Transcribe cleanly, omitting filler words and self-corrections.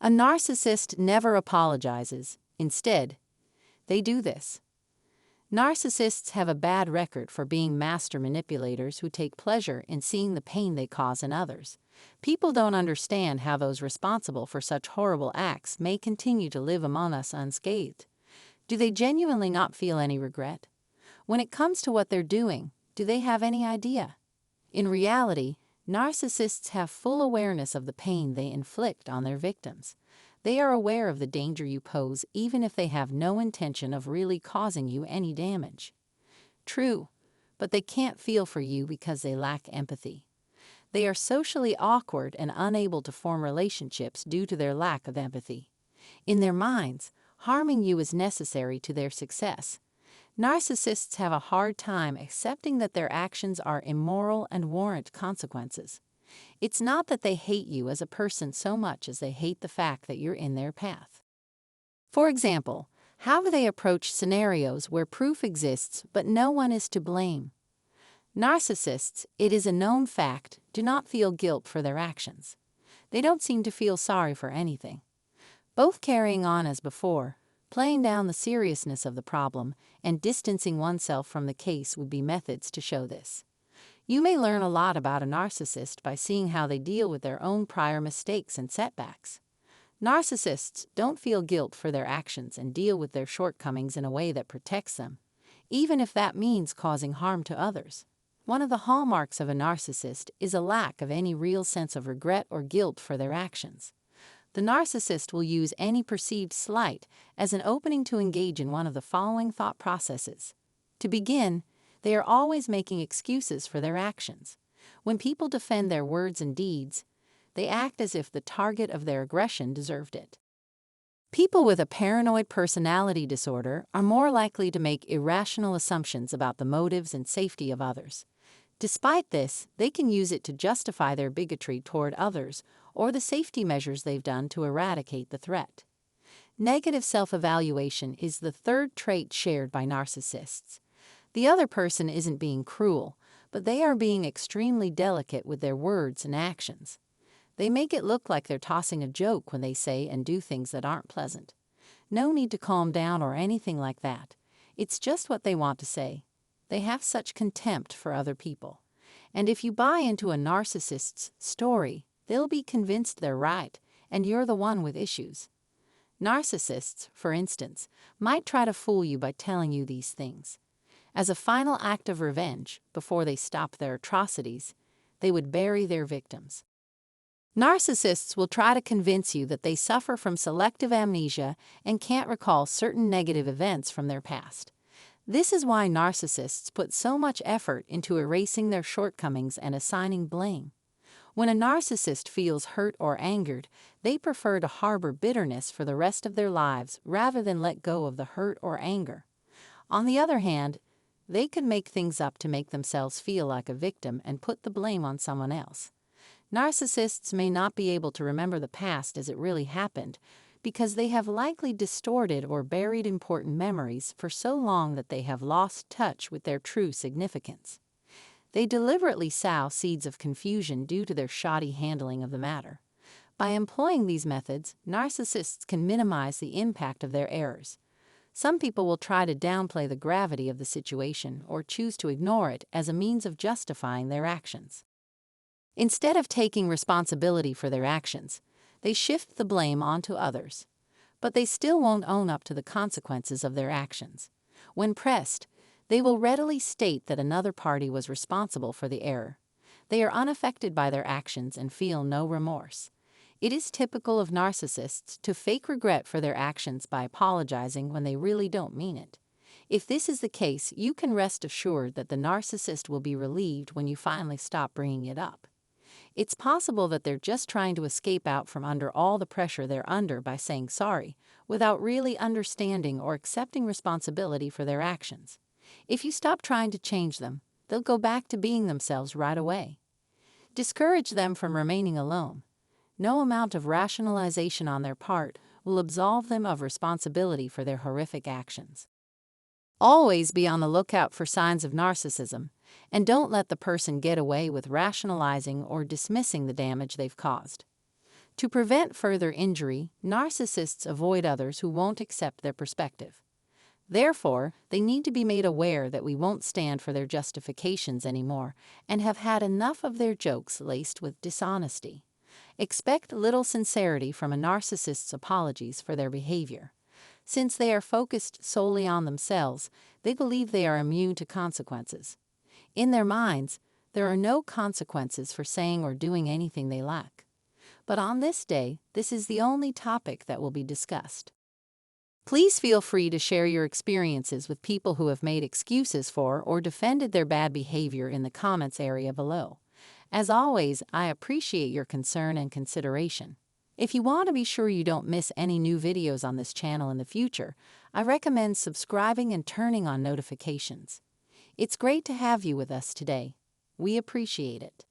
A narcissist never apologizes. Instead, they do this. Narcissists have a bad record for being master manipulators who take pleasure in seeing the pain they cause in others. People don't understand how those responsible for such horrible acts may continue to live among us unscathed. Do they genuinely not feel any regret? When it comes to what they're doing, do they have any idea? In reality, narcissists have full awareness of the pain they inflict on their victims. They are aware of the danger you pose even if they have no intention of really causing you any damage. True, but they can't feel for you because they lack empathy. They are socially awkward and unable to form relationships due to their lack of empathy. In their minds, harming you is necessary to their success. Narcissists have a hard time accepting that their actions are immoral and warrant consequences. It's not that they hate you as a person so much as they hate the fact that you're in their path. For example, how do they approach scenarios where proof exists but no one is to blame? Narcissists, it is a known fact, do not feel guilt for their actions. They don't seem to feel sorry for anything. Both carrying on as before, playing down the seriousness of the problem, and distancing oneself from the case would be methods to show this. You may learn a lot about a narcissist by seeing how they deal with their own prior mistakes and setbacks. Narcissists don't feel guilt for their actions and deal with their shortcomings in a way that protects them, even if that means causing harm to others. One of the hallmarks of a narcissist is a lack of any real sense of regret or guilt for their actions. The narcissist will use any perceived slight as an opening to engage in one of the following thought processes. To begin, they are always making excuses for their actions. When people defend their words and deeds, they act as if the target of their aggression deserved it. People with a paranoid personality disorder are more likely to make irrational assumptions about the motives and safety of others. Despite this, they can use it to justify their bigotry toward others or the safety measures they've done to eradicate the threat. Negative self-evaluation is the third trait shared by narcissists. The other person isn't being cruel, but they are being extremely delicate with their words and actions. They make it look like they're tossing a joke when they say and do things that aren't pleasant. No need to calm down or anything like that. It's just what they want to say. They have such contempt for other people. And if you buy into a narcissist's story, they'll be convinced they're right, and you're the one with issues. Narcissists, for instance, might try to fool you by telling you these things. As a final act of revenge, before they stop their atrocities, they would bury their victims. Narcissists will try to convince you that they suffer from selective amnesia and can't recall certain negative events from their past. This is why narcissists put so much effort into erasing their shortcomings and assigning blame. When a narcissist feels hurt or angered, they prefer to harbor bitterness for the rest of their lives rather than let go of the hurt or anger. On the other hand, they could make things up to make themselves feel like a victim and put the blame on someone else. Narcissists may not be able to remember the past as it really happened because they have likely distorted or buried important memories for so long that they have lost touch with their true significance. They deliberately sow seeds of confusion due to their shoddy handling of the matter. By employing these methods, narcissists can minimize the impact of their errors. Some people will try to downplay the gravity of the situation or choose to ignore it as a means of justifying their actions. Instead of taking responsibility for their actions, they shift the blame onto others. But they still won't own up to the consequences of their actions. When pressed, they will readily state that another party was responsible for the error. They are unaffected by their actions and feel no remorse. It is typical of narcissists to fake regret for their actions by apologizing when they really don't mean it. If this is the case, you can rest assured that the narcissist will be relieved when you finally stop bringing it up. It's possible that they're just trying to escape out from under all the pressure they're under by saying sorry, without really understanding or accepting responsibility for their actions. If you stop trying to change them, they'll go back to being themselves right away. Discourage them from remaining alone. No amount of rationalization on their part will absolve them of responsibility for their horrific actions. Always be on the lookout for signs of narcissism, and don't let the person get away with rationalizing or dismissing the damage they've caused. To prevent further injury, narcissists avoid others who won't accept their perspective. Therefore, they need to be made aware that we won't stand for their justifications anymore and have had enough of their jokes laced with dishonesty. Expect little sincerity from a narcissist's apologies for their behavior. Since they are focused solely on themselves, they believe they are immune to consequences. In their minds, there are no consequences for saying or doing anything they lack. But on this day, this is the only topic that will be discussed. Please feel free to share your experiences with people who have made excuses for or defended their bad behavior in the comments area below. As always, I appreciate your concern and consideration. If you want to be sure you don't miss any new videos on this channel in the future, I recommend subscribing and turning on notifications. It's great to have you with us today. We appreciate it.